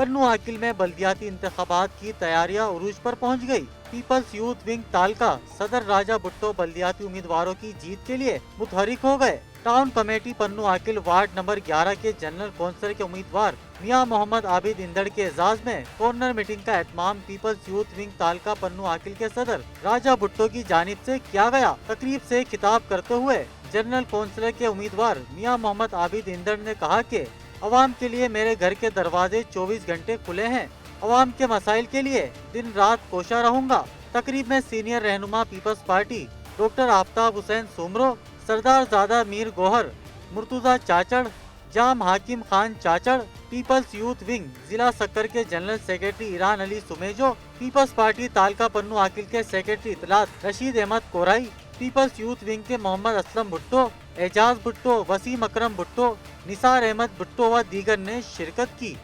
पन्नू आकिल में बल्दियाती इंतखाबात की तैयारियां उरूज पर पहुंच गई। पीपल्स यूथ विंग तालका सदर राजा भुट्टो बल्दियाती उम्मीदवारों की जीत के लिए मुतहरिक हो गए। टाउन कमेटी पन्नू आकिल वार्ड नंबर 11 के जनरल कौंसिलर के उम्मीदवार मियां मोहम्मद आबिद इंदड़ के एजाज में कॉर्नर मीटिंग का एहतमाम peoples youth wing तालका Pano Aqil के सदर राजा भुट्टो की जानिब से किया गया। तकरीब से खिताब करते हुए जनरल कौंसिलर के उम्मीदवार मियां मोहम्मद आबिद इंदड़ ने कहा कि अवाम के लिए मेरे घर के दरवाजे 24 घंटे खुले हैं। अवाम के मसाइल के लिए दिन रात कोशा रहूंगा। तकरीब में सीनियर रहनुमा Peoples Party doctor Aftab Hussain Soomro, Sardar Zada Mir Gohar, Murtaza Chachar, Jam Hakim Khan Chachar, Peoples youth wing जिला सक्कर के जनरल सेक्रेटरी ईरान अली सुमेजो, पीपल्स पार्टी तालका पन्नू आकिल के सेक्रेटरी इतलात रशीद अहमद कोराई, पीपल्स यूथ विंग के मोहम्मद असलम भुट्टो, एजाज भुट्टो, वसीम अकरम भुट्टो, निसार अहमद भुट्टो व दीगर ने शिरकत की।